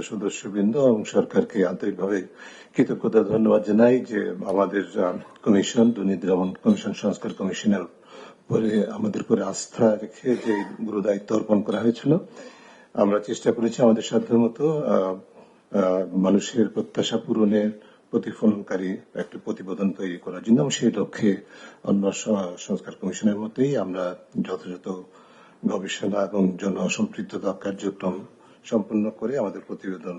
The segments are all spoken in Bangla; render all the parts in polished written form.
সদস্যবৃন্দ এবং সরকারকে আন্তরিকভাবে কৃতজ্ঞতা ধন্যবাদ জানাই যে আমাদের কমিশন, দুর্নীতি দমন কমিশন, সংস্কার কমিশনের উপরে আমাদের উপরে আস্থা রেখে যে গুরু দায়িত্ব অর্পণ করা হয়েছিল। আমরা চেষ্টা করেছি আমাদের সাধ্যমতো মানুষের প্রত্যাশা পূরণের প্রতিফলনকারী একটি প্রতিবেদন তৈরি করার জন্য, এবং সেই লক্ষ্যে অন্য সংস্কার কমিশনের মতোই আমরা যথাযথ গবেষণা এবং জনসম্পৃক্ততা কার্যক্রম সম্পন্ন করে আমাদের প্রতিবেদন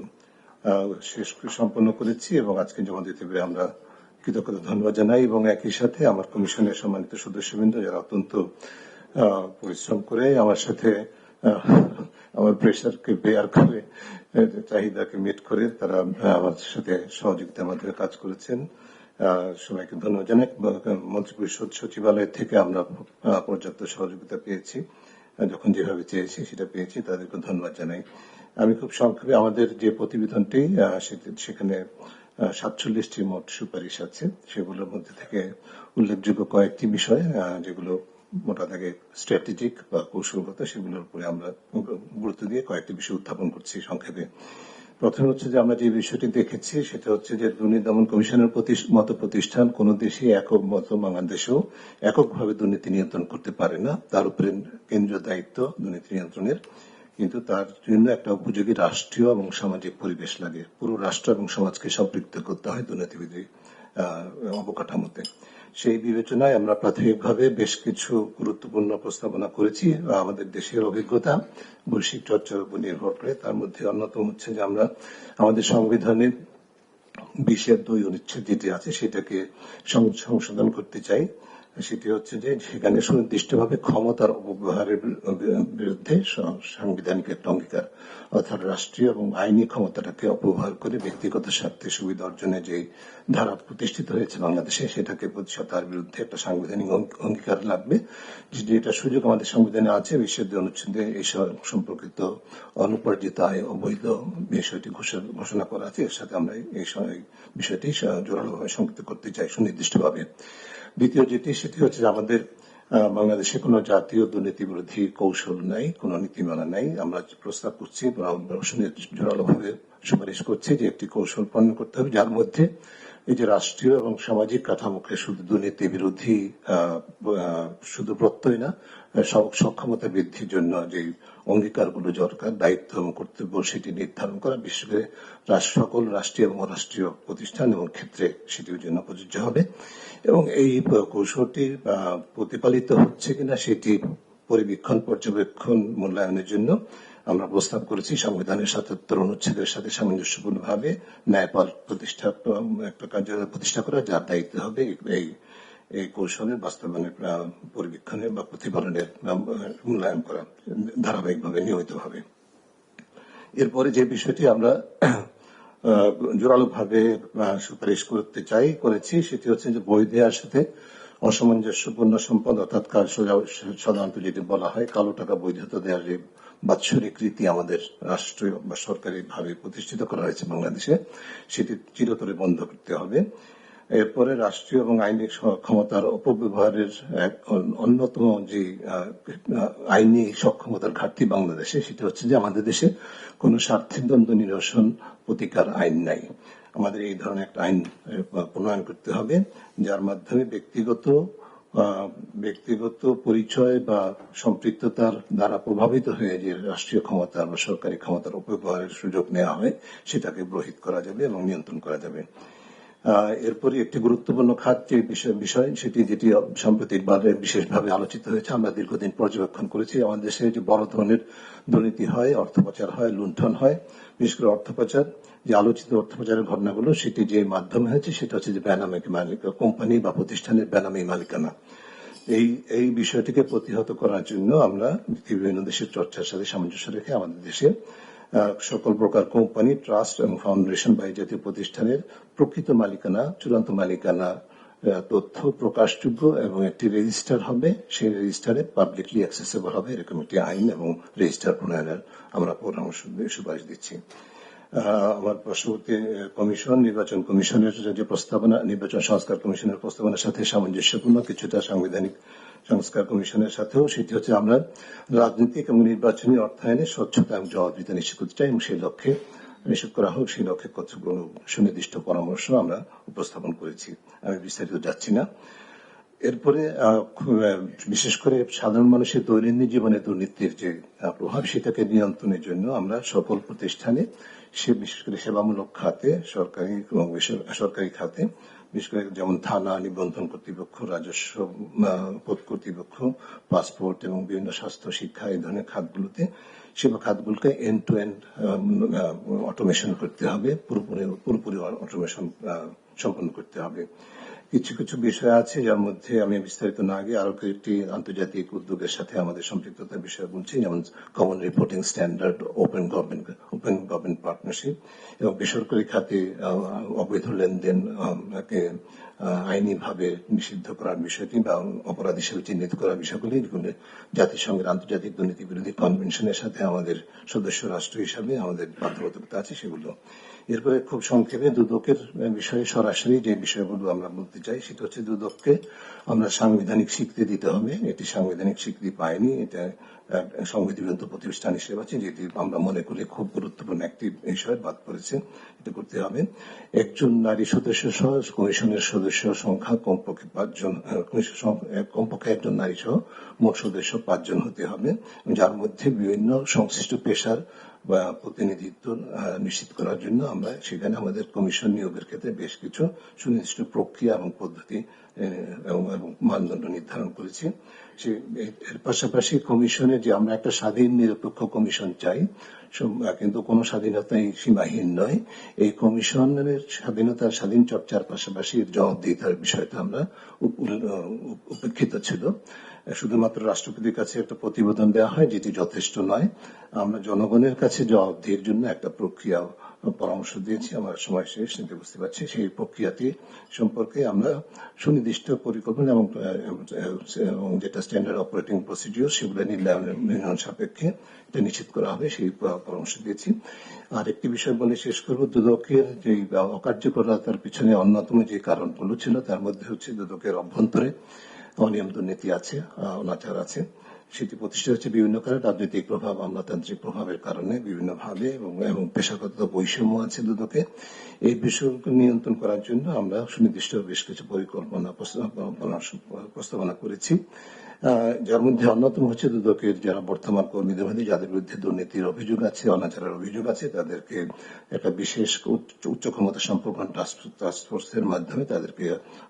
শেষ সম্পন্ন করেছি এবং আজকে জমা দিতে পেরে আমরা কৃতজ্ঞতা ধন্যবাদ জানাই। এবং একই সাথে আমার কমিশনের সম্মানিত সদস্যবৃন্দ যারা অত্যন্ত পরিশ্রম করে আমার সাথে আমার প্রেশারকে বেয়ার করে, চাহিদাকে মিট করে তারা আমার সাথে সহযোগিতা আমাদের কাজ করেছেন, সবাইকে ধন্যবাদ জানাই। মন্ত্রিপরিষদ সচিবালয় থেকে আমরা পর্যাপ্ত সহযোগিতা পেয়েছি, যখন যেভাবে চেয়েছি সেটা পেয়েছি, তাদেরকে ধন্যবাদ জানাই। আমি খুব সংক্ষেপে আমাদের যে প্রতিবেদনটি সেখানে 47টি মোট সুপারিশ আছে, সেগুলোর মধ্যে থেকে উল্লেখযোগ্য কয়েকটি বিষয় যেগুলো মোটা দাগে স্ট্র্যাটেজিক বা কৌশলগত, সেগুলোর উপরে আমরা গুরুত্ব দিয়ে কয়েকটি বিষয় উত্থাপন করছি সংক্ষেপে। প্রথমে হচ্ছে যে আমরা যে বিষয়টি দেখেছি সেটা হচ্ছে যে দুর্নীতি দমন কমিশনের মতো প্রতিষ্ঠান কোন দেশে একক মতো বাংলাদেশেও এককভাবে দুর্নীতি নিয়ন্ত্রণ করতে পারে না। তার উপরে কেন্দ্রীয় দায়িত্ব দুর্নীতি নিয়ন্ত্রণের, কিন্তু তার জন্য একটা উপযোগী রাষ্ট্রীয় এবং সামাজিক পরিবেশ লাগে। পুরো রাষ্ট্র এবং সমাজকে সম্পৃক্ত করতে হয় দুর্নীতিবিধি অবকাঠামোতে। সেই বিবেচনায় আমরা প্রাথমিকভাবে বেশ কিছু গুরুত্বপূর্ণ প্রস্তাবনা করেছি আমাদের দেশের অভিজ্ঞতা বৈশ্বিক চর্চার উপর নির্ভর করে। তার মধ্যে অন্যতম হচ্ছে যে আমরা আমাদের সংবিধানের 20(2) অনুচ্ছেদ যেটি আছে সেটাকে সংশোধন করতে চাই। সেটি হচ্ছে যে সেখানে সুনির্দিষ্টভাবে ক্ষমতার অপব্যবহারের বিরুদ্ধে সাংবিধানিক একটা অঙ্গীকার, অর্থাৎ রাষ্ট্রীয় এবং আইনি ক্ষমতাটাকে অপব্যবহার করে ব্যক্তিগত স্বার্থে সুবিধা অর্জনে যে ধারা প্রতিষ্ঠিত হয়েছে বাংলাদেশে, সেটাকে তার বিরুদ্ধে একটা সাংবিধানিক অঙ্গীকার লাগবে। যেটা সুযোগ আমাদের সংবিধানে আছে, 20(2) অনুচ্ছেদে এই সম্পর্কিত অনুপার্জিত আয় অবৈধ বিষয়টি ঘোষণা করা আছে। এর সাথে আমরা এই বিষয়টি জোরালোভাবে সংযুক্ত করতে চাই সুনির্দিষ্টভাবে। দ্বিতীয় যেটি, সেটি হচ্ছে আমাদের বাংলাদেশে কোনো জাতীয় দুর্নীতি বিরোধী কৌশল নাই, কোনো নীতিমালা নাই। আমরা প্রস্তাব করছি, জোরালোভাবে সুপারিশ করছি যে একটি কৌশল প্রণয়ন করতে হবে, যার মধ্যে এই যে রাষ্ট্রীয় এবং সামাজিক কাঠামোকে শুধু দুর্নীতি বিরোধী শুধু প্রত্যয় না, সক্ষমতা বৃদ্ধির জন্য যে অঙ্গীকারগুলো দরকার, দায়িত্ব এবং কর্তব্য, সেটি নির্ধারণ করা, বিশেষ করে সকল রাষ্ট্রীয় এবং অরাষ্ট্রীয় প্রতিষ্ঠান এবং ক্ষেত্রে সেটির জন্য প্রযোজ্য হবে। এবং এই কৌশলটি প্রতিপালিত হচ্ছে কিনা সেটি পরিবীক্ষণ, পর্যবেক্ষণ, মূল্যায়নের জন্য আমরা প্রস্তাব করেছি সংবিধানের 77 অনুচ্ছেদের সাথে সামঞ্জস্যপূর্ণভাবে ন্যায়পাল একটা কার্যালয় প্রতিষ্ঠা করা, যার দায়িত্ব হবে এই কৌশলের বাস্তবায়নের পরিবীক্ষণের বা প্রতিপালনের মূল্যায়ন করা ধারাবাহিকভাবে, নিয়মিতভাবে। এরপরে যে বিষয়টি আমরা জোরালোভাবে সুপারিশ করেছি সেটি হচ্ছে যে বই দেওয়ার সাথে অসামঞ্জস্যপূর্ণ সম্পদ, অর্থাৎ সাধারণত যেটি বলা হয় কালো টাকা বৈধতা দেওয়ার যে বাৎসরিক রীতি আমাদের রাষ্ট্রীয় বা সরকারি ভাবে প্রতিষ্ঠিত করা হয়েছে বাংলাদেশে, সেটি চিরতরে বন্ধ করতে হবে। এরপরে রাষ্ট্রীয় এবং আইনি ক্ষমতার অপব্যবহারের অন্যতম যে আইনি সক্ষমতার ঘাটতি বাংলাদেশে, সেটা হচ্ছে যে আমাদের দেশে কোনো স্বার্থের দ্বন্দ্ব নিরসন প্রতিকার আইন নাই। আমাদের এই ধরনের একটা আইন প্রণয়ন করতে হবে, যার মাধ্যমে ব্যক্তিগত পরিচয় বা সম্পৃক্ততার দ্বারা প্রভাবিত হয়ে যে রাষ্ট্রীয় ক্ষমতা বা সরকারি ক্ষমতার অপব্যবহারের সুযোগ নেওয়া হয়, সেটাকে রহিত করা যাবে এবং নিয়ন্ত্রণ করা যাবে। এরপরে একটি গুরুত্বপূর্ণ খাত যে বিষয়, সেটি যেটি সম্প্রতি বিশেষভাবে আলোচিত হয়েছে, আমরা দীর্ঘদিন পর্যবেক্ষণ করেছি আমাদের দেশে যে বড় ধরনের দুর্নীতি হয়, অর্থ পাচার হয়, লুণ্ঠন হয়। বিশেষ করে অর্থ পাচার, যে আলোচিত অর্থ পাচারের ঘটনাগুলো, সেটি যে মাধ্যমে হয়েছে সেটা হচ্ছে যে বেনামী কোম্পানি বা প্রতিষ্ঠানের বেনামী মালিকানা। এই বিষয়টিকে প্রতিহত করার জন্য আমরা বিভিন্ন দেশের চর্চার সাথে সামঞ্জস্য রেখে আমাদের দেশে সকল প্রকার কোম্পানি, ট্রাস্ট এবং ফাউন্ডেশন বা এই জাতীয় প্রতিষ্ঠানের প্রকৃত মালিকানা, চূড়ান্ত মালিকানা তথ্য প্রকাশযোগ্য এবং একটি রেজিস্টার হবে, সেই রেজিস্টারে পাবলিকলি অ্যাক্সেসেবল হবে, এরকম একটি আইন এবং রেজিস্টার প্রণয়নের আমরা পরামর্শ সুপারিশ দিচ্ছি। আমার পার্শ্ববর্তী কমিশন, নির্বাচন কমিশনের যে প্রস্তাবনা, নির্বাচন সংস্কার কমিশনের প্রস্তাবনার সাথে সামঞ্জস্যপূর্ণ কিছুটা সাংবিধানিক সংস্কার কমিশনের সাথেও, সেটি হচ্ছে আমরা রাজনৈতিক এবং নির্বাচনী অর্থায়নে স্বচ্ছতা এবং জবাবদিহিতা নিশ্চিত করতে চাই এবং সেই লক্ষ্যে নিশ্চিত করা হোক সেই লক্ষ্যে কতগুলো সুনির্দিষ্ট পরামর্শ আমরা উপস্থাপন করেছি। আমি বিস্তারিত যাচ্ছি না। এরপরে বিশেষ করে সাধারণ মানুষের দৈনন্দিন জীবনে দুর্নীতির যে প্রভাব সেটাকে নিয়ন্ত্রণের জন্য আমরা সকল প্রতিষ্ঠানে বিশেষ করে সেবামূলক খাতে সরকারি এবং বেসরকারি খাতে বিশেষ করে যেমন থানা, নিবন্ধন কর্তৃপক্ষ, রাজস্ব কর্তৃপক্ষ, পাসপোর্ট এবং বিভিন্ন স্বাস্থ্য, শিক্ষা এই ধরনের খাতগুলোতে সেবা খাতগুলোকে এন্ড টু এন্ড অটোমেশন করতে হবে, পুরোপুরি অটোমেশন সম্পন্ন করতে হবে। কিছু কিছু বিষয় আছে যার মধ্যে আমি বিস্তারিত না গিয়ে আরো কয়েকটি আন্তর্জাতিক উদ্যোগের সাথে আমাদের সম্পৃক্ততার বিষয় বলছি, যেমন common reporting standard, open government partnership এবং বেসরকারি খাতে অবৈধ লেনদেন আইনিভাবে নিষিদ্ধ করার বিষয়টি বা অপরাধ হিসেবে চিহ্নিত করার বিষয়গুলি জাতিসংঘের আন্তর্জাতিক দুর্নীতি বিরোধী কনভেনশনের সাথে আমাদের সদস্য রাষ্ট্র হিসাবে আমাদের বাধ্যবাধকতা আছে সেগুলো। এরপরে খুব সংক্ষেপে দুদকের বিষয়ে সরাসরি যে বিষয়গুলো আমরা বলতে চাই সেটা হচ্ছে দুদককে আমরা সাংবিধানিক স্বীকৃতি দিতে হবে। এটি সাংবিধানিক স্বীকৃতি পায়নি, এটা সংবিধিবদ্ধ প্রতিষ্ঠান হিসেবে আছে, যেটি আমরা মনে করি খুব গুরুত্বপূর্ণ একটি বিষয় বাদ পড়েছে, এটা করতে হবে। একজন নারী সদস্য সহ কমিশনের সদস্য সংখ্যা কমপক্ষে 5 জন, কমপক্ষে একজন নারী সহ মোট সদস্য 5 জন হতে হবে, যার মধ্যে বিভিন্ন সংশ্লিষ্ট পেশার বা প্রতিনিধিত্ব নিশ্চিত করার জন্য আমরা সেখানে আমাদের কমিশন নিয়োগের ক্ষেত্রে বেশ কিছু সুনির্দিষ্ট প্রক্রিয়া এবং পদ্ধতি এবং মানদণ্ড নির্ধারণ করেছি। এর পাশাপাশি কমিশনে যে আমরা একটা স্বাধীন নিরপেক্ষ কমিশন চাই, কিন্তু কোনো স্বাধীনতাই সীমাহীন নয়। এই কমিশনের স্বাধীন চর্চার পাশাপাশি জবাবদিহিতার বিষয়টা আমরা উপেক্ষিত ছিল। শুধুমাত্র রাষ্ট্রপতির কাছে একটা প্রতিবেদন দেওয়া হয়, যেটি যথেষ্ট নয়। আমরা জনগণের কাছে জবাবদিহির জন্য একটা প্রক্রিয়া পরামর্শ দিয়েছি। আমার সময় শেষ, নিতে বুঝতে পারছি। সেই প্রক্রিয়াটি সম্পর্কে আমরা সুনির্দিষ্ট পরিকল্পনা এবং যেটা স্ট্যান্ডার্ড অপারেটিং প্রসিডিওর সেগুলো নির্ধারণ সাপেক্ষে এটা নিশ্চিত করা হবে, সেই পরামর্শ দিয়েছি। আর একটি বিষয় বলে শেষ করব, দুদকের যে অকার্যকরতার পিছনে অন্যতম যে কারণগুলো ছিল তার মধ্যে হচ্ছে দুদকের অভ্যন্তরে অনিয়ম দুর্নীতি আছে, অনাচার আছে। সেটি প্রতিষ্ঠা হচ্ছে বিভিন্ন কারণে, রাজনৈতিক প্রভাব, আমলাতান্ত্রিক প্রভাবের কারণে বিভিন্নভাবে, এবং পেশাগত বৈষম্য আছে দুদকে। এই বিষয়গুলো নিয়ন্ত্রণ করার জন্য আমরা সুনির্দিষ্ট বেশ কিছু পরিকল্পনা প্রস্তাবনা করেছি, যার মধ্যে অন্যতম হচ্ছে দুদকের যারা বর্তমান কর্মীদের মধ্যে যাদের বিরুদ্ধে দুর্নীতির অভিযোগ আছে, অনাচারের অভিযোগ আছে, তাদেরকে একটা বিশেষ উচ্চ ক্ষমতা সম্পন্ন টাস্কফোর্সের মাধ্যমে তাদেরকে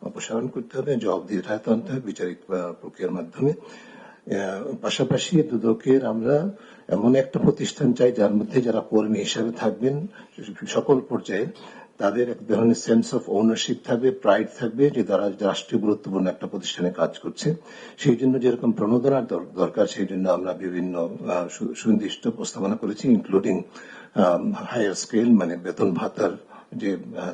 অপসারণ করতে হবে, জবাবদিহির আওতায় আনতে হবে বিচারিক প্রক্রিয়ার মাধ্যমে। পাশাপাশি দুদকের আমরা এমন একটা প্রতিষ্ঠান চাই যার মধ্যে যারা কর্মী হিসাবে থাকবেন সকল পর্যায়ে তাদের এক ধরনের সেন্স অফ ওনারশিপ থাকবে, প্রাইড থাকবে যে তারা রাষ্ট্রীয় গুরুত্বপূর্ণ একটা প্রতিষ্ঠানে কাজ করছে। সেই জন্য যেরকম প্রণোদনার দরকার, সেই জন্য আমরা বিভিন্ন সুনির্দিষ্ট প্রস্তাবনা করেছি, ইনক্লুডিং হায়ার স্কেল, মানে বেতন ভাতার যে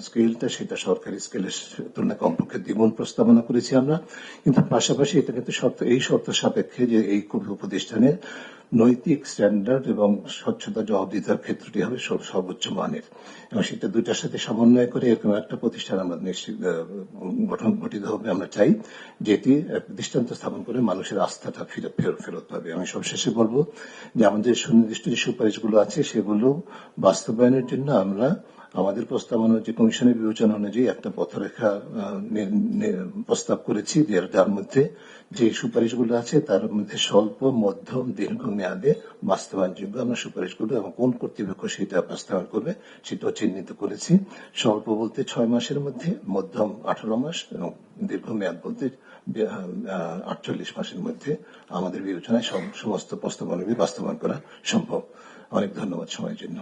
স্কেলটা সেটা সরকারি স্কেলের তুলনায় কমপক্ষে দ্বিগুণ প্রস্তাবনা করেছি আমরা। কিন্তু পাশাপাশি এটা কিন্তু এই শর্ত সাপেক্ষে যে এই প্রতিষ্ঠানের নৈতিক স্ট্যান্ডার্ড এবং স্বচ্ছতা জবাবদিহিতার ক্ষেত্রটি হবে সর্বোচ্চ মানের, এবং সেটা দুইটার সাথে সমন্বয় করে এরকম একটা প্রতিষ্ঠান আমরা নিশ্চিত গঠিত হবে আমরা চাই, যেটি দৃষ্টান্ত স্থাপন করে মানুষের আস্থাটা ফেরত পাবে। আমি সবশেষে বলবো যে আমাদের সুনির্দিষ্ট যে সুপারিশগুলো আছে সেগুলো বাস্তবায়নের জন্য আমরা আমাদের প্রস্তাবনা যে কমিশনের বিবেচনা অনুযায়ী একটা পথরেখা প্রস্তাব করেছি, যার মধ্যে যে সুপারিশগুলো আছে তার মধ্যে স্বল্প, মধ্যম, দীর্ঘ মেয়াদে বাস্তবায়নযোগ্য আমরা সুপারিশগুলো এবং কোন কর্তৃপক্ষ সেটা বাস্তবায়ন করবে সেটাও চিহ্নিত করেছি। স্বল্প বলতে 6 মাসের মধ্যে, মধ্যম 18 মাস এবং দীর্ঘ মেয়াদ বলতে 48 মাসের মধ্যে আমাদের বিবেচনায় সমস্ত প্রস্তাবনাগুলি বাস্তবায়ন করা সম্ভব। অনেক ধন্যবাদ সময়ের জন্য।